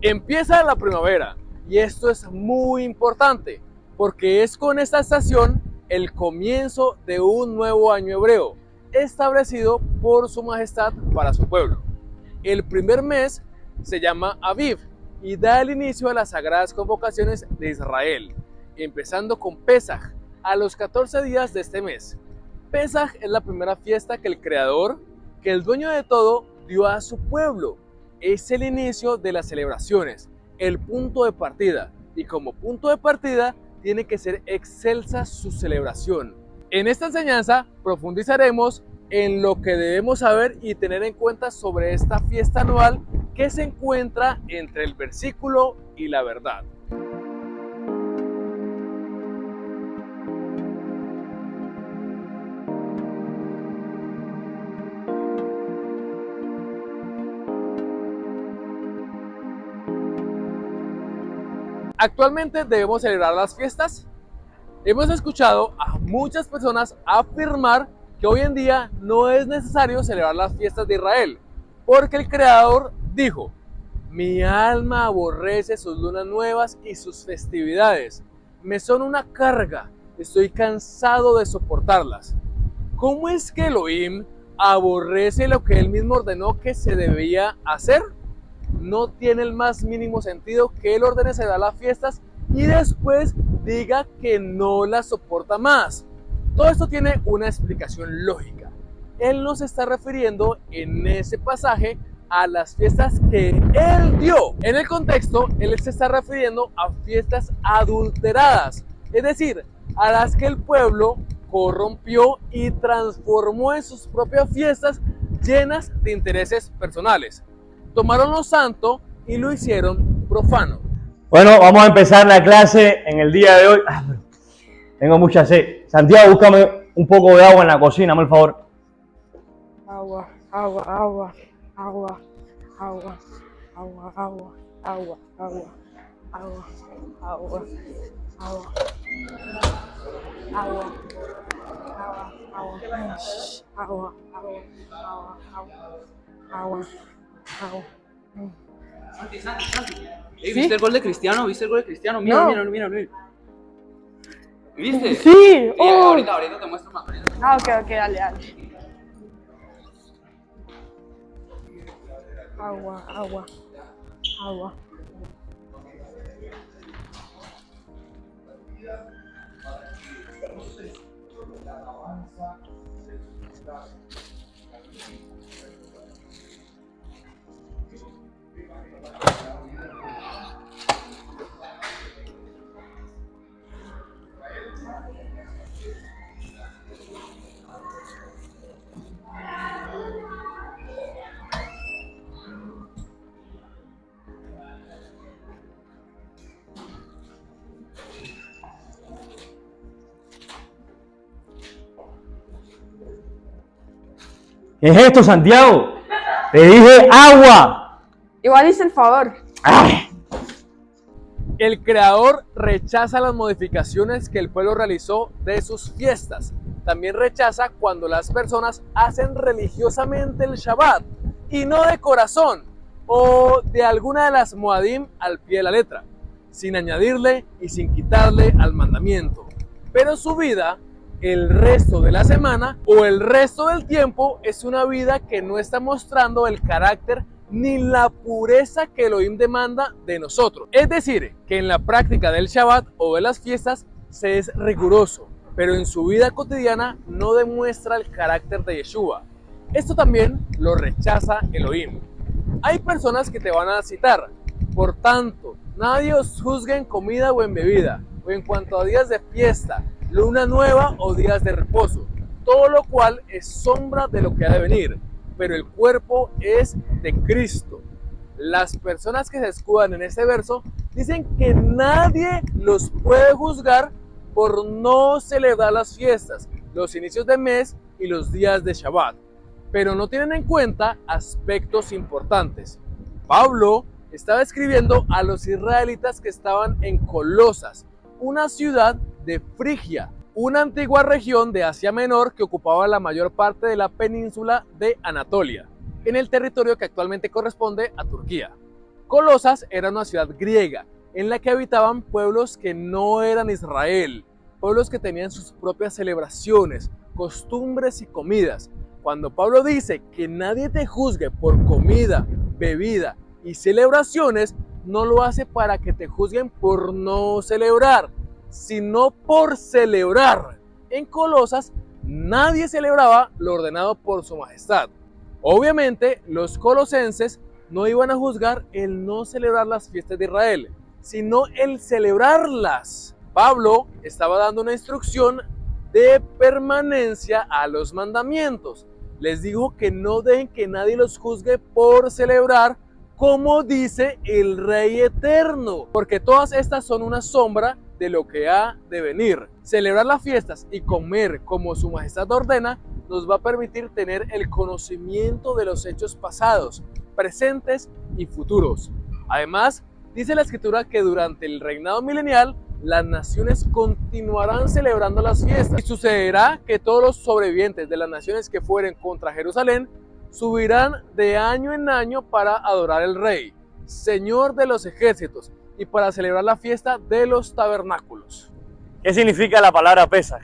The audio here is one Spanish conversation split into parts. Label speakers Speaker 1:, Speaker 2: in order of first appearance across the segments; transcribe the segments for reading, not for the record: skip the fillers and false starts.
Speaker 1: Empieza la primavera y esto es muy importante porque es con esta estación el comienzo de un nuevo año hebreo establecido por su majestad para su pueblo. El primer mes se llama Aviv y da el inicio a las sagradas convocaciones de Israel, empezando con Pesaj a los 14 días de este mes. Pesaj es la primera fiesta que el Creador, que el dueño de todo, dio a su pueblo. Es el inicio de las celebraciones, el punto de partida, y como punto de partida tiene que ser excelsa su celebración. En esta enseñanza profundizaremos en lo que debemos saber y tener en cuenta sobre esta fiesta anual que se encuentra entre el versículo y la verdad. Actualmente debemos celebrar las fiestas. Hemos escuchado a muchas personas afirmar que hoy en día no es necesario celebrar las fiestas de Israel, porque el Creador dijo: mi alma aborrece sus lunas nuevas y sus festividades, me son una carga, estoy cansado de soportarlas. ¿Cómo es que Elohim aborrece lo que él mismo ordenó que se debía hacer? No tiene el más mínimo sentido que él ordene celebrar las fiestas y después diga que no las soporta más. Todo esto tiene una explicación lógica. Él nos está refiriendo en ese pasaje a las fiestas que él dio. En el contexto, él se está refiriendo a fiestas adulteradas, es decir, a las que el pueblo corrompió y transformó en sus propias fiestas llenas de intereses personales. Tomaron lo santo y lo hicieron profano.
Speaker 2: Bueno, vamos a empezar la clase en el día de hoy. Tengo mucha sed. Santiago, búscame un poco de agua en la cocina, por favor.
Speaker 3: Agua, agua, agua, agua, agua, agua, agua, agua, agua, agua, agua, agua, agua, agua, agua, agua.
Speaker 4: Santi. ¿Viste el gol de Cristiano? Mira,
Speaker 3: No.
Speaker 4: mira. ¿Viste?
Speaker 3: Sí,
Speaker 4: Ahorita te muestro más.
Speaker 3: Ok, dale. Agua.
Speaker 2: ¿Qué es esto, Santiago? Te dije agua.
Speaker 3: Igual hice el favor.
Speaker 2: ¡Ay!
Speaker 1: El Creador rechaza las modificaciones que el pueblo realizó de sus fiestas. También rechaza cuando las personas hacen religiosamente el Shabbat y no de corazón o de alguna de las Moadim al pie de la letra, sin añadirle y sin quitarle al mandamiento. Pero su vida, el resto de la semana o el resto del tiempo, es una vida que no está mostrando el carácter ni la pureza que Elohim demanda de nosotros. Es decir, que en la práctica del Shabbat o de las fiestas se es riguroso, pero en su vida cotidiana no demuestra el carácter de Yeshua. Esto también lo rechaza Elohim. Hay personas que te van a citar: por tanto, nadie os juzgue en comida o en bebida, o en cuanto a días de fiesta, luna nueva o días de reposo, todo lo cual es sombra de lo que ha de venir, pero el cuerpo es de Cristo. Las personas que se escudan en este verso dicen que nadie los puede juzgar por no celebrar las fiestas, los inicios de mes y los días de Shabbat, pero no tienen en cuenta aspectos importantes. Pablo estaba escribiendo a los israelitas que estaban en Colosas, una ciudad de Frigia, una antigua región de Asia Menor que ocupaba la mayor parte de la península de Anatolia, en el territorio que actualmente corresponde a Turquía. Colosas era una ciudad griega en la que habitaban pueblos que no eran Israel, pueblos que tenían sus propias celebraciones, costumbres y comidas. Cuando Pablo dice que nadie te juzgue por comida, bebida y celebraciones, no lo hace para que te juzguen por no celebrar, sino por celebrar. En Colosas nadie celebraba lo ordenado por su majestad. Obviamente los colosenses no iban a juzgar el no celebrar las fiestas de Israel, sino el celebrarlas. Pablo estaba dando una instrucción de permanencia a los mandamientos. Les dijo que no dejen que nadie los juzgue por celebrar, como dice el Rey Eterno, porque todas estas son una sombra de lo que ha de venir. Celebrar las fiestas y comer como su majestad ordena nos va a permitir tener el conocimiento de los hechos pasados, presentes y futuros. Además, dice la Escritura que durante el reinado milenial las naciones continuarán celebrando las fiestas y sucederá que todos los sobrevivientes de las naciones que fueren contra Jerusalén subirán de año en año para adorar al Rey, Señor de los ejércitos, y para celebrar la fiesta de los tabernáculos.
Speaker 2: ¿Qué significa la palabra Pesaj?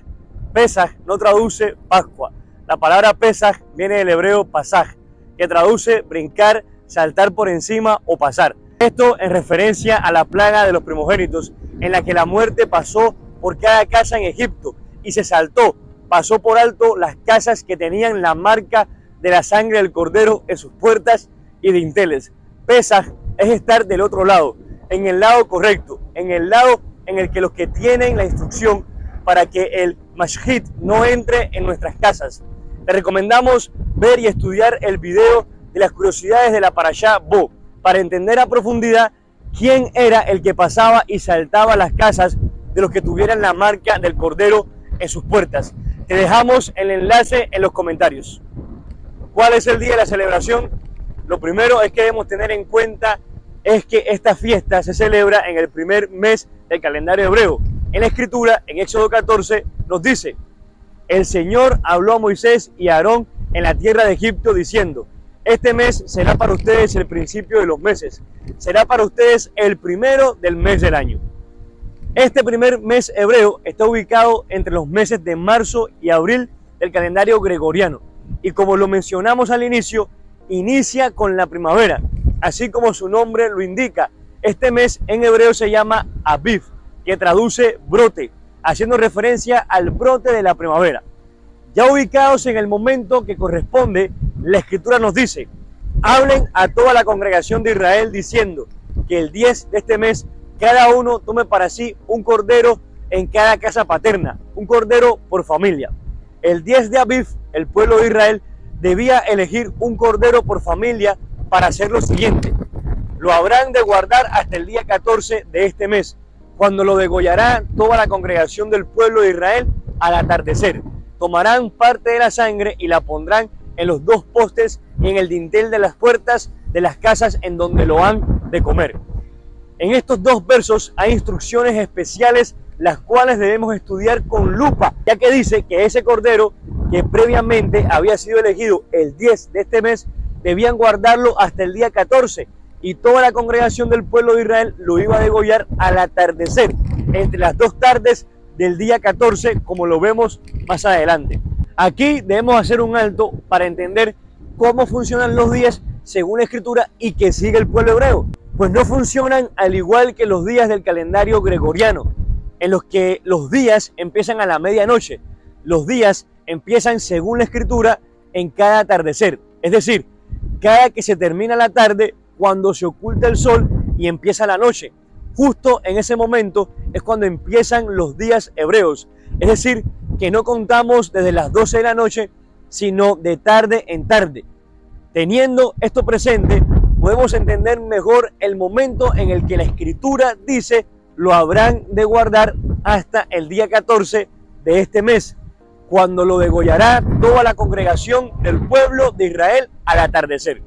Speaker 2: Pesaj no traduce Pascua. La palabra Pesaj viene del hebreo pasaj, que traduce brincar, saltar por encima o pasar. Esto en referencia a la plaga de los primogénitos, en la que la muerte pasó por cada casa en Egipto y se saltó, pasó por alto las casas que tenían la marca de la sangre del cordero en sus puertas y dinteles. Pesaj es estar del otro lado, en el lado correcto, en el lado en el que los que tienen la instrucción para que el Mashhit no entre en nuestras casas. Te recomendamos ver y estudiar el video de las curiosidades de la Parashá Bo, para entender a profundidad quién era el que pasaba y saltaba las casas de los que tuvieran la marca del cordero en sus puertas. Te dejamos el enlace en los comentarios. ¿Cuál es el día de la celebración? Lo primero es que debemos tener en cuenta es que esta fiesta se celebra en el primer mes del calendario hebreo. En la Escritura, en Éxodo 14, nos dice: el Señor habló a Moisés y a Aarón en la tierra de Egipto diciendo: este mes será para ustedes el principio de los meses, será para ustedes el primero del mes del año. Este primer mes hebreo está ubicado entre los meses de marzo y abril del calendario gregoriano, y como lo mencionamos al inicio, inicia con la primavera, así como su nombre lo indica. Este mes en hebreo se llama Aviv, que traduce brote, haciendo referencia al brote de la primavera. Ya ubicados en el momento que corresponde, la Escritura nos dice: hablen a toda la congregación de Israel diciendo que el 10 de este mes cada uno tome para sí un cordero en cada casa paterna, un cordero por familia. El 10 de Aviv, el pueblo de Israel debía elegir un cordero por familia para hacer lo siguiente: lo habrán de guardar hasta el día 14 de este mes, cuando lo degollará toda la congregación del pueblo de Israel al atardecer. Tomarán parte de la sangre y la pondrán en los dos postes y en el dintel de las puertas de las casas en donde lo han de comer. En estos dos versos hay instrucciones especiales, las cuales debemos estudiar con lupa, ya que dice que ese cordero que previamente había sido elegido el 10 de este mes, debían guardarlo hasta el día 14, y toda la congregación del pueblo de Israel lo iba a degollar al atardecer, entre las dos tardes del día 14, como lo vemos más adelante. Aquí debemos hacer un alto para entender cómo funcionan los días según la Escritura y que sigue el pueblo hebreo. Pues no funcionan al igual que los días del calendario gregoriano, en los que los días empiezan a la medianoche. Los días empiezan según la Escritura en cada atardecer, es decir, cada que se termina la tarde, cuando se oculta el sol y empieza la noche. Justo en ese momento es cuando empiezan los días hebreos, es decir, que no contamos desde las 12 de la noche, sino de tarde en tarde. Teniendo esto presente, podemos entender mejor el momento en el que la Escritura dice: lo habrán de guardar hasta el día 14 de este mes, cuando lo degollará toda la congregación del pueblo de Israel al atardecer.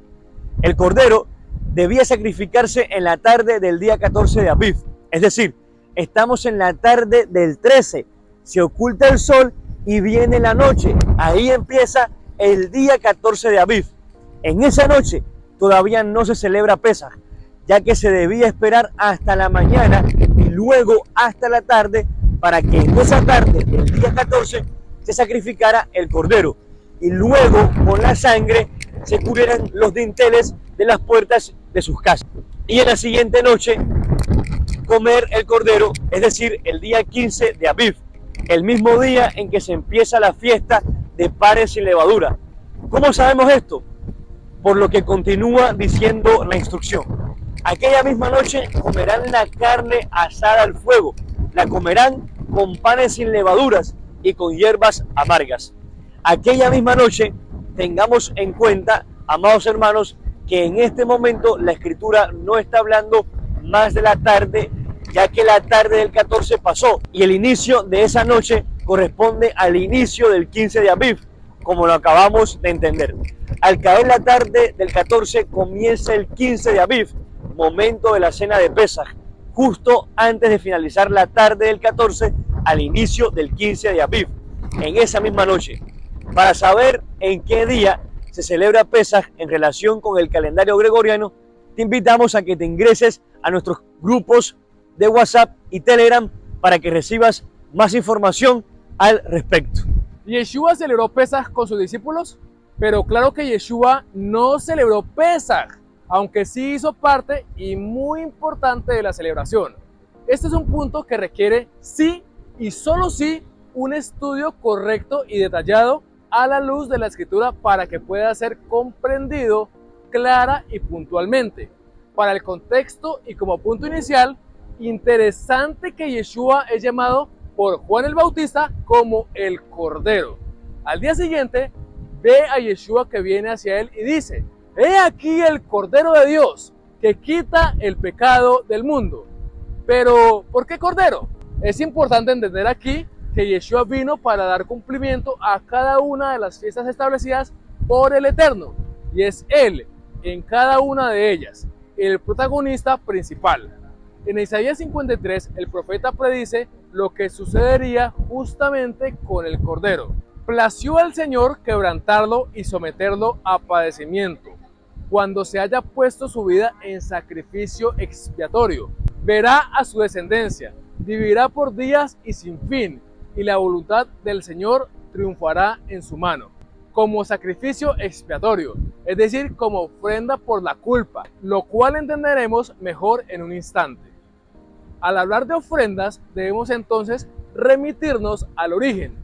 Speaker 2: El cordero debía sacrificarse en la tarde del día 14 de Aviv, es decir, estamos en la tarde del 13, se oculta el sol y viene la noche, ahí empieza el día 14 de Aviv. En esa noche todavía no se celebra Pesaj, ya que se debía esperar hasta la mañana y luego hasta la tarde para que en esa tarde del día 14 se sacrificara el cordero y luego con la sangre se cubrieran los dinteles de las puertas de sus casas. Y en la siguiente noche comer el cordero, es decir, el día 15 de Aviv, el mismo día en que se empieza la fiesta de panes sin levadura. ¿Cómo sabemos esto? Por lo que continúa diciendo la instrucción. Aquella misma noche comerán la carne asada al fuego, la comerán con panes sin levaduras y con hierbas amargas. Aquella misma noche tengamos en cuenta, amados hermanos, que en este momento la escritura no está hablando más de la tarde, ya que la tarde del 14 pasó y el inicio de esa noche corresponde al inicio del 15 de Aviv, como lo acabamos de entender. Al caer la tarde del 14 comienza el 15 de Aviv, momento de la cena de Pesaj, justo antes de finalizar la tarde del 14 al inicio del 15 de Aviv, en esa misma noche. Para saber en qué día se celebra Pesaj en relación con el calendario gregoriano, te invitamos a que te ingreses a nuestros grupos de WhatsApp y Telegram para que recibas más información al respecto.
Speaker 1: ¿Yeshua celebró Pesaj con sus discípulos? Pero claro que Yeshua no celebró Pesaj, aunque sí hizo parte y muy importante de la celebración. Este es un punto que requiere sí y solo sí un estudio correcto y detallado a la luz de la escritura para que pueda ser comprendido clara y puntualmente. Para el contexto y como punto inicial, interesante que Yeshua es llamado por Juan el Bautista como el Cordero. Al día siguiente, ve a Yeshua que viene hacia él y dice: he aquí el Cordero de Dios que quita el pecado del mundo. Pero, ¿por qué Cordero? Es importante entender aquí que Yeshua vino para dar cumplimiento a cada una de las fiestas establecidas por el Eterno, y es Él, en cada una de ellas, el protagonista principal. En Isaías 53, el profeta predice lo que sucedería justamente con el Cordero. Plació al Señor quebrantarlo y someterlo a padecimiento, cuando se haya puesto su vida en sacrificio expiatorio. Verá a su descendencia, vivirá por días y sin fin, y la voluntad del Señor triunfará en su mano. Como sacrificio expiatorio, es decir, como ofrenda por la culpa, lo cual entenderemos mejor en un instante. Al hablar de ofrendas, debemos entonces remitirnos al origen,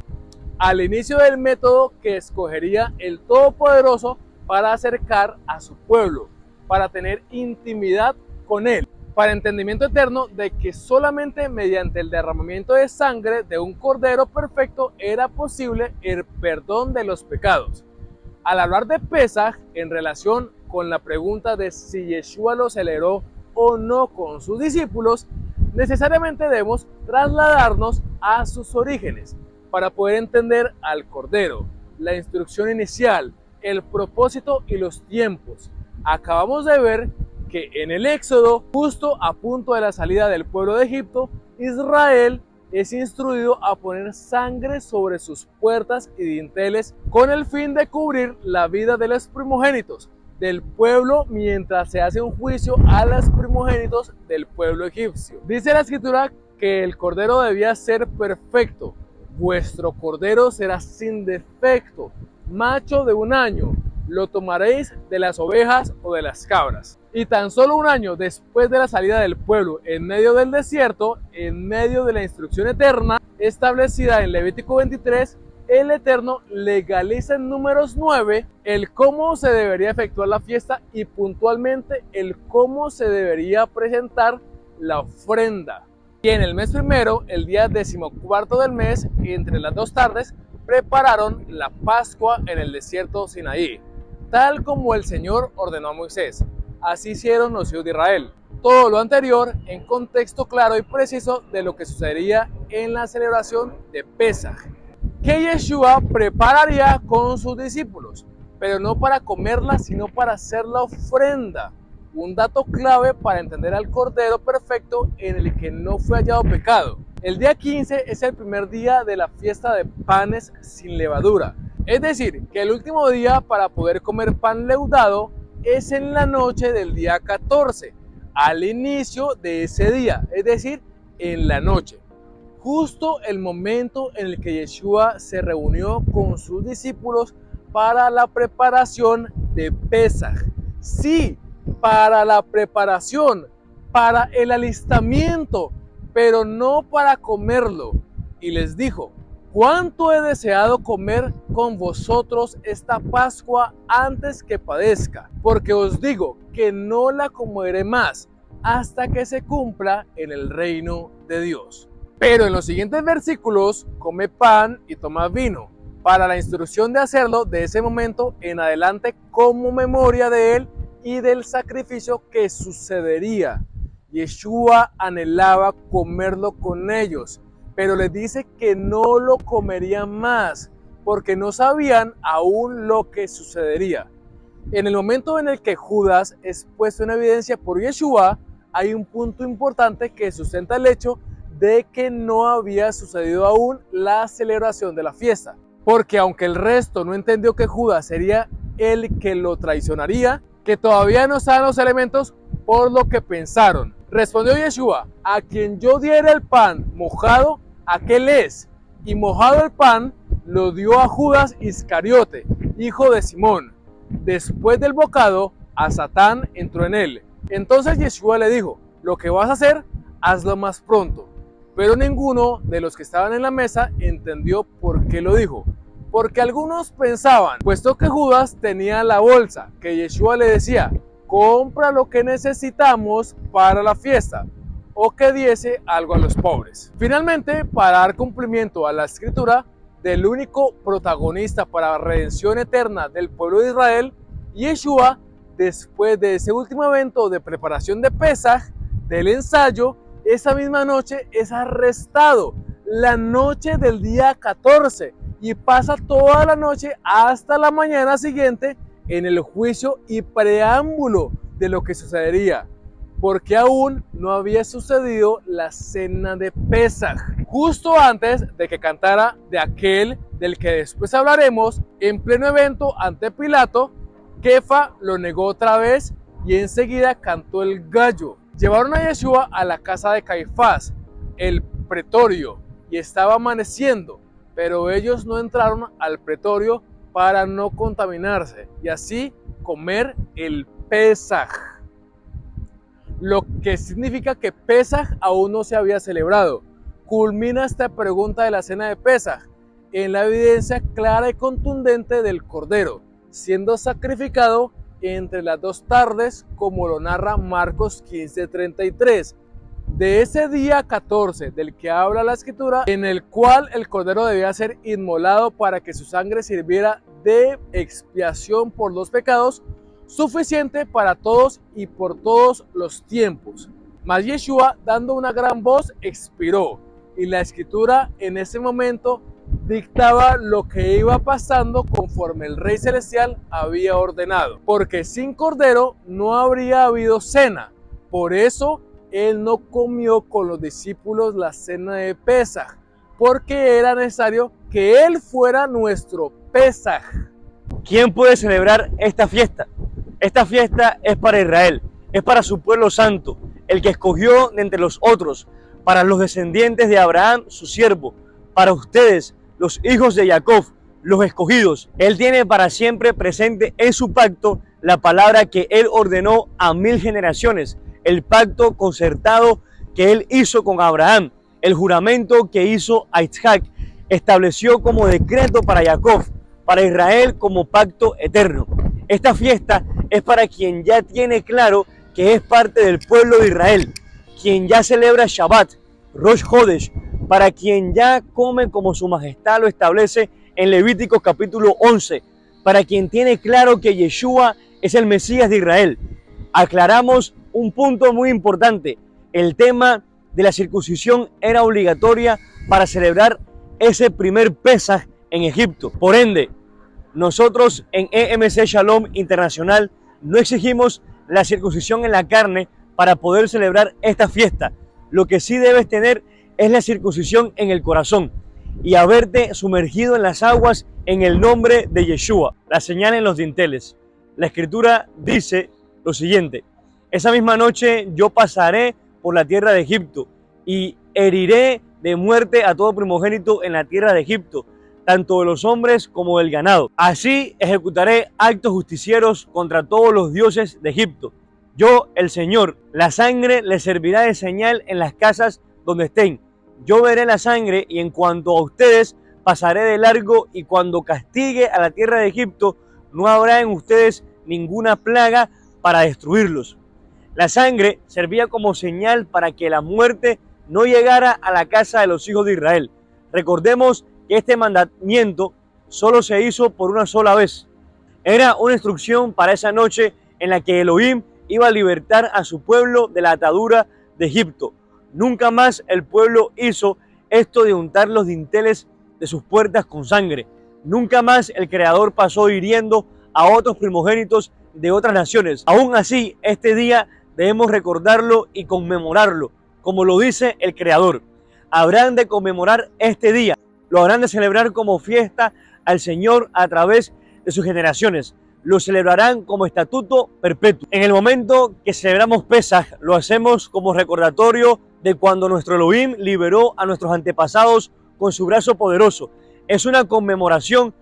Speaker 1: al inicio del método que escogería el Todopoderoso para acercar a su pueblo, para tener intimidad con Él, para entendimiento eterno de que solamente mediante el derramamiento de sangre de un cordero perfecto era posible el perdón de los pecados. Al hablar de Pesaj en relación con la pregunta de si Yeshua lo celebró o no con sus discípulos, necesariamente debemos trasladarnos a sus orígenes para poder entender al Cordero, la instrucción inicial, el propósito y los tiempos. Acabamos de ver que en el Éxodo, justo a punto de la salida del pueblo de Egipto, Israel es instruido a poner sangre sobre sus puertas y dinteles con el fin de cubrir la vida de los primogénitos del pueblo mientras se hace un juicio a los primogénitos del pueblo egipcio. Dice la escritura que el cordero debía ser perfecto. Vuestro cordero será sin defecto, macho de 1 año. Lo tomaréis de las ovejas o de las cabras. Y tan solo 1 año después de la salida del pueblo en medio del desierto, en medio de la instrucción eterna establecida en Levítico 23, el Eterno legaliza en Números 9 el cómo se debería efectuar la fiesta y puntualmente el cómo se debería presentar la ofrenda. Y en el mes primero, el día 14º del mes, entre las 2 tardes, prepararon la Pascua en el desierto Sinaí, tal como el Señor ordenó a Moisés. Así hicieron los hijos de Israel. Todo lo anterior en contexto claro y preciso de lo que sucedería en la celebración de Pesaj, que Yeshua prepararía con sus discípulos, pero no para comerla, sino para hacer la ofrenda. Un dato clave para entender al Cordero perfecto en el que no fue hallado pecado. El día 15 es el primer día de la fiesta de panes sin levadura. Es decir, que el último día para poder comer pan leudado es en la noche del día 14. al inicio de ese día, es decir, en la noche. Justo el momento en el que Yeshua se reunió con sus discípulos para la preparación de Pesaj. Sí, para la preparación, para el alistamiento, pero no para comerlo. Y les dijo: cuánto he deseado comer con vosotros esta Pascua antes que padezca, porque os digo que no la comeré más hasta que se cumpla en el reino de Dios. Pero en los siguientes versículos come pan y toma vino, para la instrucción de hacerlo de ese momento en adelante como memoria de él y del sacrificio que sucedería. Yeshua anhelaba comerlo con ellos, pero les dice que no lo comerían más, porque no sabían aún lo que sucedería. En el momento en el que Judas es puesto en evidencia por Yeshua, hay un punto importante que sustenta el hecho de que no había sucedido aún la celebración de la fiesta. Porque aunque el resto no entendió que Judas sería el que lo traicionaría, que todavía no estaban los elementos por lo que pensaron. Respondió Yeshua: a quien yo diera el pan mojado, aquel es. Y mojado el pan lo dio a Judas Iscariote, hijo de Simón. Después del bocado, a Satán entró en él. Entonces Yeshua le dijo: lo que vas a hacer, hazlo más pronto. Pero ninguno de los que estaban en la mesa entendió por qué lo dijo. Porque algunos pensaban, puesto que Judas tenía la bolsa, que Yeshua le decía: compra lo que necesitamos para la fiesta, o que diese algo a los pobres. Finalmente, para dar cumplimiento a la escritura del único protagonista para la redención eterna del pueblo de Israel, Yeshua, después de ese último evento de preparación de Pesaj, del ensayo, esa misma noche es arrestado, la noche del día 14, y pasa toda la noche hasta la mañana siguiente en el juicio y preámbulo de lo que sucedería, porque aún no había sucedido la cena de Pesaj. Justo antes de que cantara de aquel del que después hablaremos, en pleno evento ante Pilato, Kefa lo negó otra vez y enseguida cantó el gallo. Llevaron a Yeshua a la casa de Caifás, el pretorio, y estaba amaneciendo, pero ellos no entraron al pretorio para no contaminarse y así comer el Pesaj. Lo que significa que Pesaj aún no se había celebrado. Culmina esta pregunta de la cena de Pesaj en la evidencia clara y contundente del Cordero, siendo sacrificado entre las 2 tardes, como lo narra Marcos 15:33. De ese día 14 del que habla la escritura, en el cual el cordero debía ser inmolado para que su sangre sirviera de expiación por los pecados, suficiente para todos y por todos los tiempos. Mas Yeshua, dando una gran voz, expiró, y la escritura en ese momento dictaba lo que iba pasando conforme el Rey Celestial había ordenado, porque sin cordero no habría habido cena. Por eso él no comió con los discípulos la cena de Pesaj, porque era necesario que él fuera nuestro Pesaj.
Speaker 2: ¿Quién puede celebrar esta fiesta? Esta fiesta es para Israel, es para su pueblo santo, el que escogió de entre los otros, para los descendientes de Abraham, su siervo, para ustedes, los hijos de Jacob, los escogidos. Él tiene para siempre presente en su pacto la palabra que él ordenó a 1000 generaciones, el pacto concertado que él hizo con Abraham, el juramento que hizo a Isaac, estableció como decreto para Jacob, para Israel como pacto eterno. Esta fiesta es para quien ya tiene claro que es parte del pueblo de Israel, quien ya celebra Shabbat, Rosh Hodesh, para quien ya come como su majestad lo establece en Levíticos capítulo 11, para quien tiene claro que Yeshua es el Mesías de Israel. Aclaramos un punto muy importante: el tema de la circuncisión era obligatoria para celebrar ese primer Pesaj en Egipto. Por ende, nosotros en EMC Shalom Internacional no exigimos la circuncisión en la carne para poder celebrar esta fiesta. Lo que sí debes tener es la circuncisión en el corazón y haberte sumergido en las aguas en el nombre de Yeshua. La señal en los dinteles. La escritura dice lo siguiente: Esa misma noche yo pasaré por la tierra de Egipto y heriré de muerte a todo primogénito en la tierra de Egipto, tanto de los hombres como del ganado. Así ejecutaré actos justicieros contra todos los dioses de Egipto. Yo, el Señor, la sangre les servirá de señal en las casas donde estén. Yo veré la sangre y en cuanto a ustedes pasaré de largo, y cuando castigue a la tierra de Egipto no habrá en ustedes ninguna plaga para destruirlos. La sangre servía como señal para que la muerte no llegara a la casa de los hijos de Israel. Recordemos que este mandamiento solo se hizo por una sola vez. Era una instrucción para esa noche en la que Elohim iba a libertar a su pueblo de la atadura de Egipto. Nunca más el pueblo hizo esto de untar los dinteles de sus puertas con sangre. Nunca más el Creador pasó hiriendo a otros primogénitos de otras naciones. Aún así, este día debemos recordarlo y conmemorarlo, como lo dice el Creador. Habrán de conmemorar este día, lo habrán de celebrar como fiesta al Señor a través de sus generaciones. Lo celebrarán como estatuto perpetuo. En el momento que celebramos Pesaj, lo hacemos como recordatorio de cuando nuestro Elohim liberó a nuestros antepasados con su brazo poderoso. Es una conmemoración.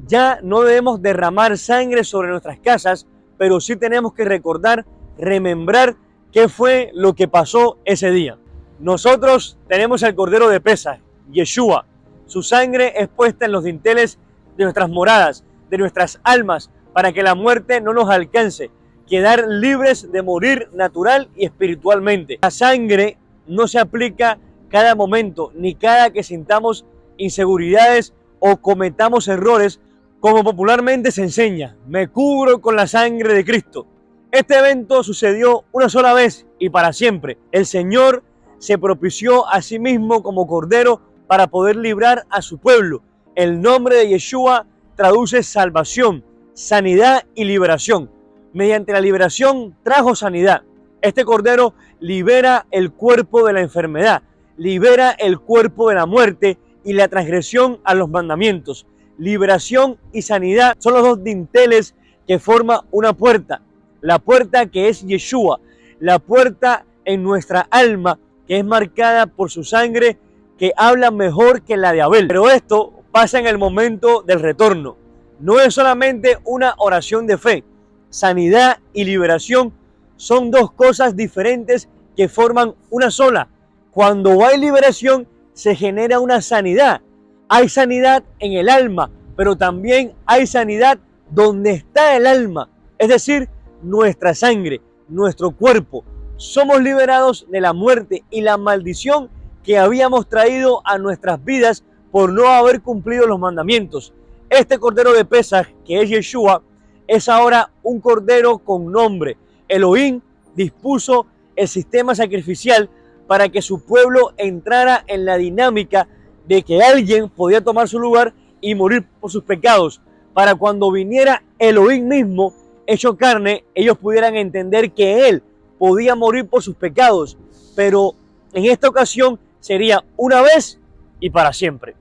Speaker 2: Ya no debemos derramar sangre sobre nuestras casas, pero sí tenemos que recordar, remembrar qué fue lo que pasó ese día. Nosotros tenemos el Cordero de Pesaj, Yeshua. Su sangre es puesta en los dinteles de nuestras moradas, de nuestras almas, para que la muerte no nos alcance, quedar libres de morir natural y espiritualmente. La sangre no se aplica cada momento, ni cada que sintamos inseguridades o cometamos errores, como popularmente se enseña. Me cubro con la sangre de Cristo. Este evento sucedió una sola vez y para siempre. El Señor se propició a sí mismo como Cordero para poder librar a su pueblo. El nombre de Yeshua traduce salvación, sanidad y liberación. Mediante la liberación trajo sanidad. Este Cordero libera el cuerpo de la enfermedad, libera el cuerpo de la muerte y la transgresión a los mandamientos. Liberación y sanidad son los dos dinteles que forman una puerta. La puerta que es Yeshua, la puerta en nuestra alma que es marcada por su sangre, que habla mejor que la de Abel. Pero esto pasa en el momento del retorno. No es solamente una oración de fe. Sanidad y liberación son dos cosas diferentes que forman una sola. Cuando hay liberación, se genera una sanidad. Hay sanidad en el alma, pero también hay sanidad donde está el alma, es decir, nuestra sangre, nuestro cuerpo. Somos liberados de la muerte y la maldición que habíamos traído a nuestras vidas por no haber cumplido los mandamientos. Este Cordero de Pesaj, que es Yeshua, es ahora un Cordero con nombre. Elohim dispuso el sistema sacrificial para que su pueblo entrara en la dinámica de que alguien podía tomar su lugar y morir por sus pecados, para cuando viniera Elohim mismo hecho carne, ellos pudieran entender que Él podía morir por sus pecados, pero en esta ocasión sería una vez y para siempre.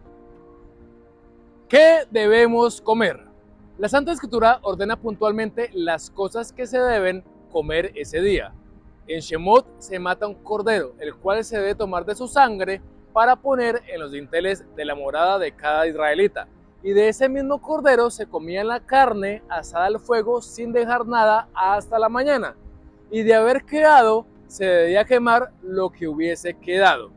Speaker 1: ¿Qué debemos comer? La Santa Escritura ordena puntualmente las cosas que se deben comer ese día. En Shemot se mata un cordero, el cual se debe tomar de su sangre para poner en los dinteles de la morada de cada israelita. Y de ese mismo cordero se comía la carne asada al fuego sin dejar nada hasta la mañana. Y de haber quedado, se debía quemar lo que hubiese quedado.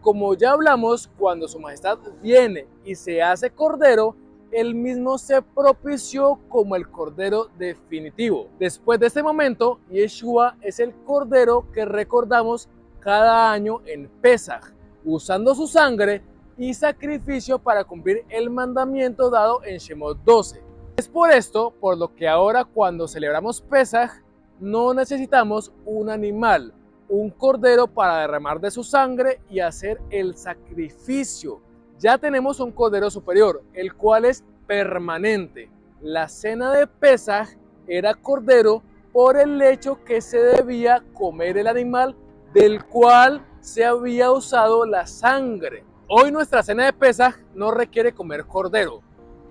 Speaker 1: Como ya hablamos, cuando su majestad viene y se hace cordero, él mismo se propició como el cordero definitivo. Después de este momento, Yeshua es el cordero que recordamos cada año en Pesaj, usando su sangre y sacrificio para cumplir el mandamiento dado en Shemot 12. Es por esto por lo que ahora cuando celebramos Pesaj no necesitamos un animal, un cordero para derramar de su sangre y hacer el sacrificio. Ya tenemos un cordero superior, el cual es permanente. La cena de Pesaj era cordero por el hecho que se debía comer el animal del cual se había usado la sangre. Hoy nuestra cena de Pesaj no requiere comer cordero.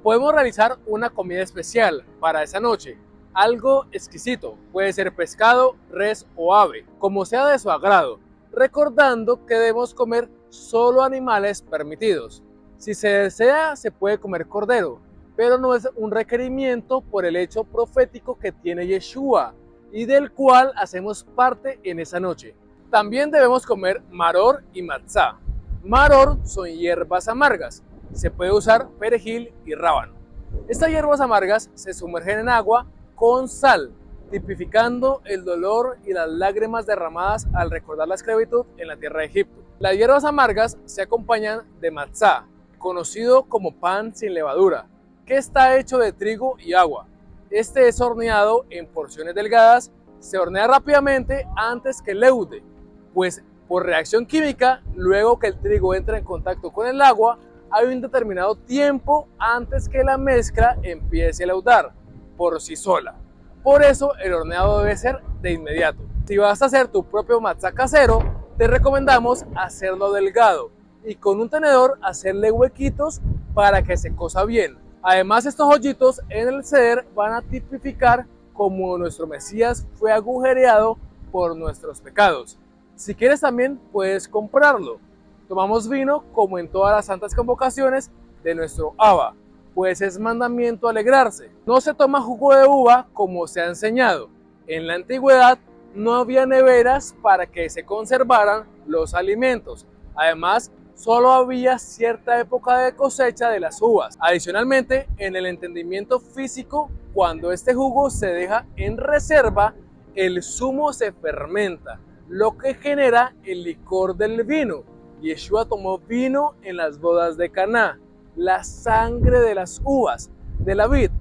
Speaker 1: Podemos realizar una comida especial para esa noche. algo exquisito, puede ser pescado, res o ave, como sea de su agrado, recordando que debemos comer solo animales permitidos. Si se desea, se puede comer cordero, pero no es un requerimiento por el hecho profético que tiene Yeshua y del cual hacemos parte en esa noche. También debemos comer maror y matzá. Maror son hierbas amargas, se puede usar perejil y rábano. Estas hierbas amargas se sumergen en agua con sal, tipificando el dolor y las lágrimas derramadas al recordar la esclavitud en la tierra de Egipto. Las hierbas amargas se acompañan de matzá, conocido como pan sin levadura, que está hecho de trigo y agua. Este es horneado en porciones delgadas, se hornea rápidamente antes que leude, pues por reacción química, luego que el trigo entra en contacto con el agua, hay un determinado tiempo antes que la mezcla empiece a leudar por sí sola. Por eso el horneado debe ser de inmediato. Si vas a hacer tu propio matzá casero, te recomendamos hacerlo delgado y con un tenedor hacerle huequitos para que se cosa bien. Además, estos hoyitos en el ceder van a tipificar cómo nuestro Mesías fue agujereado por nuestros pecados. Si quieres también puedes comprarlo. Tomamos vino como en todas las santas convocaciones de nuestro Abba, pues es mandamiento alegrarse. No se toma jugo de uva como se ha enseñado. En la antigüedad no había neveras para que se conservaran los alimentos. Además, solo había cierta época de cosecha de las uvas. Adicionalmente, en el entendimiento físico, cuando este jugo se deja en reserva, el zumo se fermenta, lo que genera el licor del vino. Yeshua tomó vino en las bodas de Caná, la sangre de las uvas, de la vid.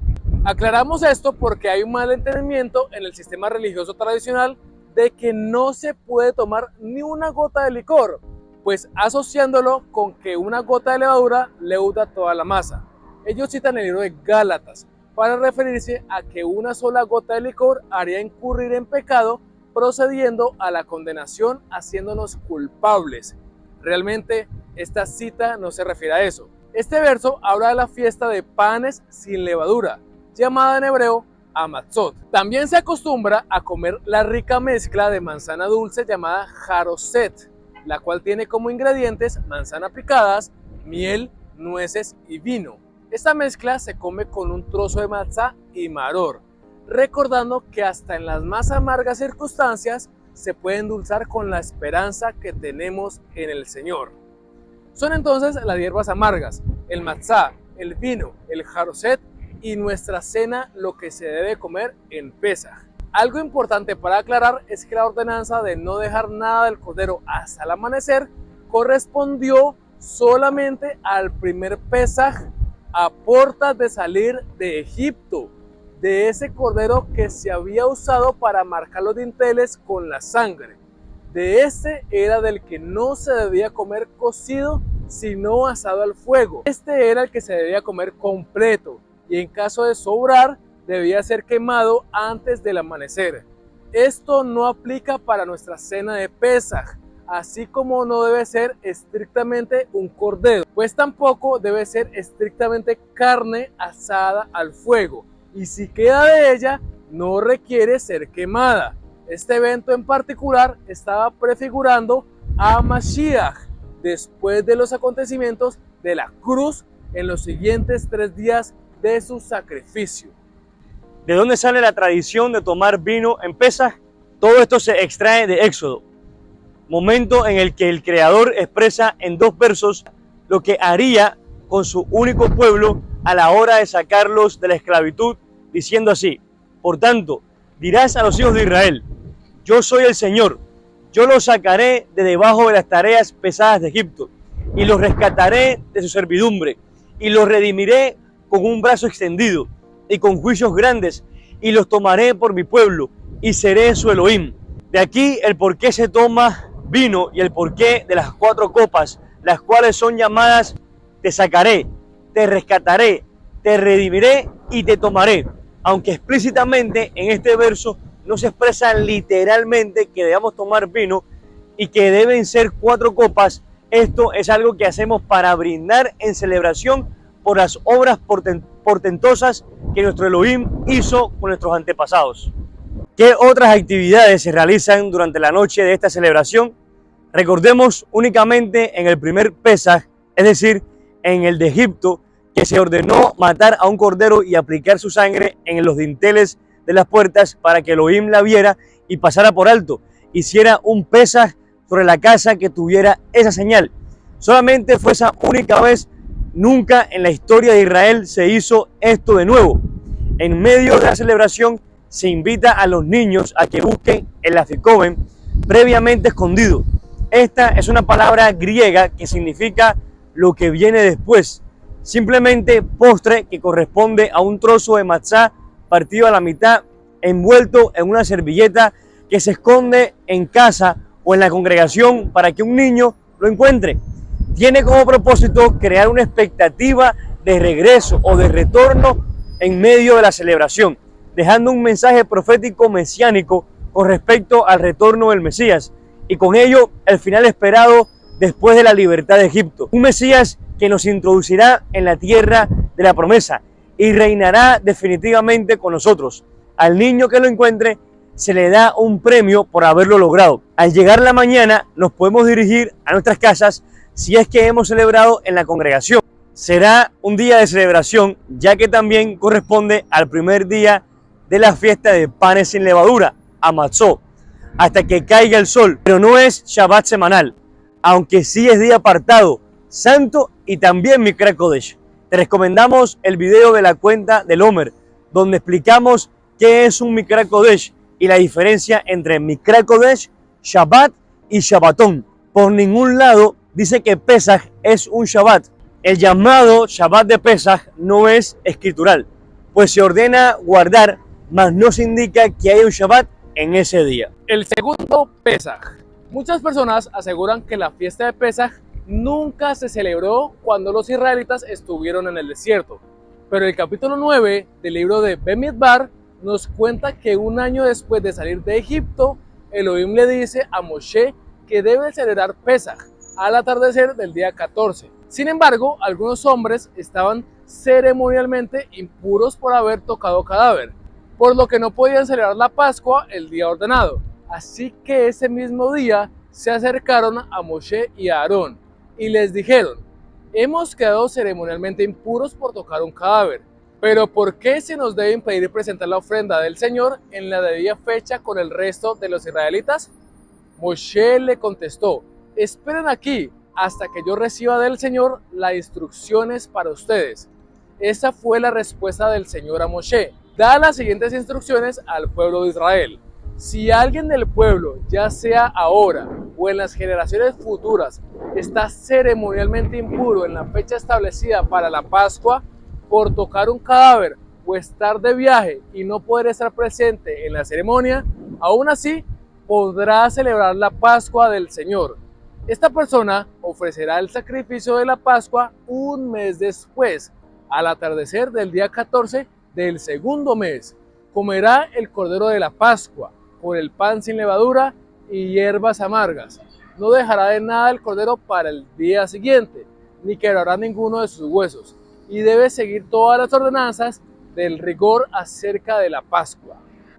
Speaker 1: Aclaramos esto porque hay un mal entendimiento en el sistema religioso tradicional de que no se puede tomar ni una gota de licor, pues asociándolo con que una gota de levadura leuda toda la masa. Ellos citan el libro de Gálatas para referirse a que una sola gota de licor haría incurrir en pecado, procediendo a la condenación, haciéndonos culpables. Realmente esta cita no se refiere a eso. Este verso habla de la fiesta de panes sin levadura, llamada en hebreo Hamatzot. También se acostumbra a comer la rica mezcla de manzana dulce llamada Haroset, la cual tiene como ingredientes manzanas picadas, miel, nueces y vino. Esta mezcla se come con un trozo de matzá y maror, recordando que hasta en las más amargas circunstancias se puede endulzar con la esperanza que tenemos en el Señor. Son entonces las hierbas amargas, el matzá, el vino, el haroset y nuestra cena lo que se debe comer en Pesaj. Algo importante para aclarar es que la ordenanza de no dejar nada del cordero hasta el amanecer correspondió solamente al primer Pesaj a puertas de salir de Egipto, de ese cordero que se había usado para marcar los dinteles con la sangre. De este era del que no se debía comer cocido, sino asado al fuego. Este era el que se debía comer completo y en caso de sobrar, debía ser quemado antes del amanecer. Esto no aplica para nuestra cena de Pesaj, así como no debe ser estrictamente un cordero, pues tampoco debe ser estrictamente carne asada al fuego, y si queda de ella, no requiere ser quemada. Este evento en particular estaba prefigurando a Mashiach, después de los acontecimientos de la cruz en los siguientes 3 días de su sacrificio.
Speaker 2: ¿De dónde sale la tradición de tomar vino en Pesaj? Todo esto se extrae de Éxodo, momento en el que el Creador expresa en 2 versos lo que haría con su único pueblo a la hora de sacarlos de la esclavitud, diciendo así: por tanto, dirás a los hijos de Israel, yo soy el Señor, yo los sacaré de debajo de las tareas pesadas de Egipto, y los rescataré de su servidumbre, y los redimiré con un brazo extendido, y con juicios grandes, y los tomaré por mi pueblo, y seré su Elohim. De aquí el por qué se toma vino y el porqué de las 4 copas, las cuales son llamadas te sacaré, te rescataré, te redimiré y te tomaré. Aunque explícitamente en este verso no se expresa literalmente que debamos tomar vino y que deben ser 4 copas, esto es algo que hacemos para brindar en celebración por las obras portentosas que nuestro Elohim hizo con nuestros antepasados. ¿Qué otras actividades se realizan durante la noche de esta celebración? Recordemos únicamente en el primer Pesaj, es decir, en el de Egipto, que se ordenó matar a un cordero y aplicar su sangre en los dinteles de las puertas para que Elohim la viera y pasara por alto, hiciera un Pesaj sobre la casa que tuviera esa señal. Solamente fue esa única vez, nunca en la historia de Israel se hizo esto de nuevo. En medio de la celebración se invita a los niños a que busquen el afikomen previamente escondido. Esta es una palabra griega que significa lo que viene después, simplemente postre que corresponde a un trozo de matzá partido a la mitad, envuelto en una servilleta que se esconde en casa o en la congregación para que un niño lo encuentre. Tiene como propósito crear una expectativa de regreso o de retorno en medio de la celebración, dejando un mensaje profético mesiánico con respecto al retorno del Mesías y con ello el final esperado después de la libertad de Egipto. Un Mesías que nos introducirá en la tierra de la promesa y reinará definitivamente con nosotros. Al niño que lo encuentre se le da un premio por haberlo logrado. Al llegar la mañana nos podemos dirigir a nuestras casas si es que hemos celebrado en la congregación. Será un día de celebración, ya que también corresponde al primer día de la fiesta de panes sin levadura, Hamatzot, hasta que caiga el sol, pero no es Shabbat semanal, aunque sí es día apartado, santo y también Mikra Kodesh. Te recomendamos el video de la cuenta del Homer, donde explicamos qué es un Mikra Kodesh y la diferencia entre Mikra Kodesh, Shabbat y Shabbatón. Por ningún lado dice que Pesaj es un Shabbat. El llamado Shabbat de Pesaj no es escritural, pues se ordena guardar, mas no se indica que haya un Shabbat en ese día.
Speaker 1: El segundo Pesaj. Muchas personas aseguran que la fiesta de Pesaj nunca se celebró cuando los israelitas estuvieron en el desierto. Pero el capítulo 9 del libro de Bemidbar nos cuenta que un año después de salir de Egipto, Elohim le dice a Moshe que debe celebrar Pesaj al atardecer del día 14. Sin embargo, algunos hombres estaban ceremonialmente impuros por haber tocado cadáver, por lo que no podían celebrar la Pascua el día ordenado. Así que ese mismo día se acercaron a Moshe y a Aarón y les dijeron: hemos quedado ceremonialmente impuros por tocar un cadáver, pero ¿por qué se nos debe impedir presentar la ofrenda del Señor en la debida fecha con el resto de los israelitas? Moshe le contestó: esperen aquí hasta que yo reciba del Señor las instrucciones para ustedes. Esa fue la respuesta del Señor a Moshe. Da las siguientes instrucciones al pueblo de Israel: si alguien del pueblo, ya sea ahora o en las generaciones futuras, está ceremonialmente impuro en la fecha establecida para la Pascua por tocar un cadáver o estar de viaje y no poder estar presente en la ceremonia, aún así podrá celebrar la Pascua del Señor. Esta persona ofrecerá el sacrificio de la Pascua un mes después, al atardecer del día 14 del segundo mes. Comerá el cordero de la Pascua con el pan sin levadura y hierbas amargas. No dejará de nada el cordero para el día siguiente, ni quebrará ninguno de sus huesos, y debe seguir todas las ordenanzas del rigor acerca de la Pascua.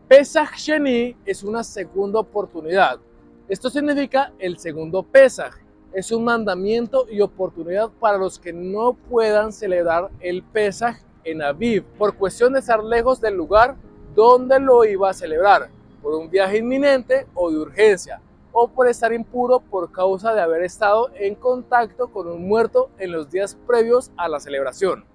Speaker 1: Pesaj Sheni es una segunda oportunidad. Esto significa el segundo Pesaj. Es un mandamiento y oportunidad para los que no puedan celebrar el Pesaj en Aviv por cuestión de estar lejos del lugar donde lo iba a celebrar, por un viaje inminente o de urgencia, o por estar impuro por causa de haber estado en contacto con un muerto en los días previos a la celebración.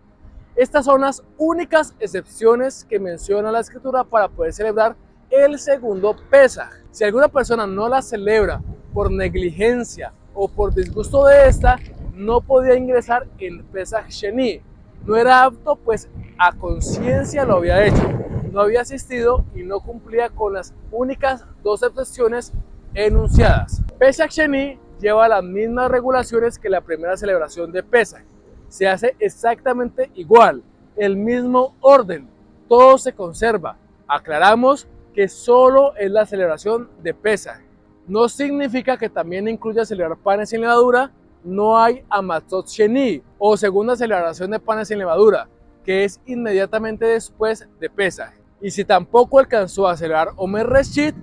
Speaker 1: Estas son las únicas excepciones que menciona la Escritura para poder celebrar el segundo Pesaj. Si alguna persona no la celebra por negligencia o por disgusto de esta, no podía ingresar en Pesaj Sheni. No era apto, pues a conciencia lo había hecho, no había asistido y no cumplía con las únicas dos excepciones enunciadas. Pesaj Sheni lleva las mismas regulaciones que la primera celebración de Pesaj. Se hace exactamente igual, el mismo orden, todo se conserva. Aclaramos que solo es la celebración de Pesaj. No significa que también incluya celebrar panes sin levadura. No hay Hamatzot Sheni o segunda celebración de panes sin levadura, que es inmediatamente después de Pesaj. Y si tampoco alcanzó a celebrar Omer Reshit,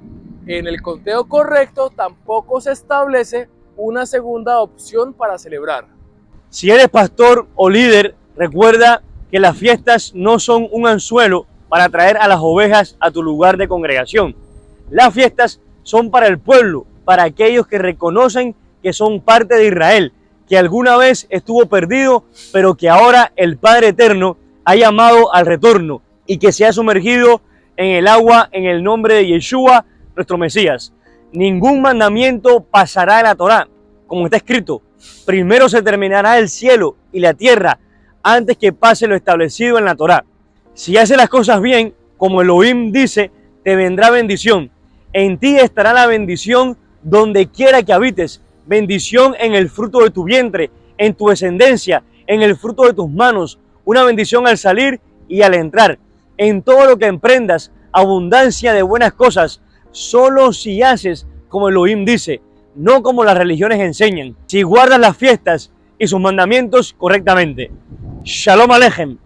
Speaker 1: en el conteo correcto tampoco se establece una segunda opción para celebrar.
Speaker 2: Si eres pastor o líder, recuerda que las fiestas no son un anzuelo para traer a las ovejas a tu lugar de congregación. Las fiestas son para el pueblo, para aquellos que reconocen que son parte de Israel, que alguna vez estuvo perdido, pero que ahora el Padre Eterno ha llamado al retorno y que se ha sumergido en el agua en el nombre de Yeshua, nuestro Mesías. Ningún mandamiento pasará de la Torá, como está escrito. Primero se terminará el cielo y la tierra antes que pase lo establecido en la Torá. Si haces las cosas bien, como Elohim dice, te vendrá bendición. En ti estará la bendición donde quiera que habites. Bendición en el fruto de tu vientre, en tu descendencia, en el fruto de tus manos. Una bendición al salir y al entrar. En todo lo que emprendas, abundancia de buenas cosas. Solo si haces como Elohim dice, no como las religiones enseñan. Si guardas las fiestas y sus mandamientos correctamente. Shalom Alejem.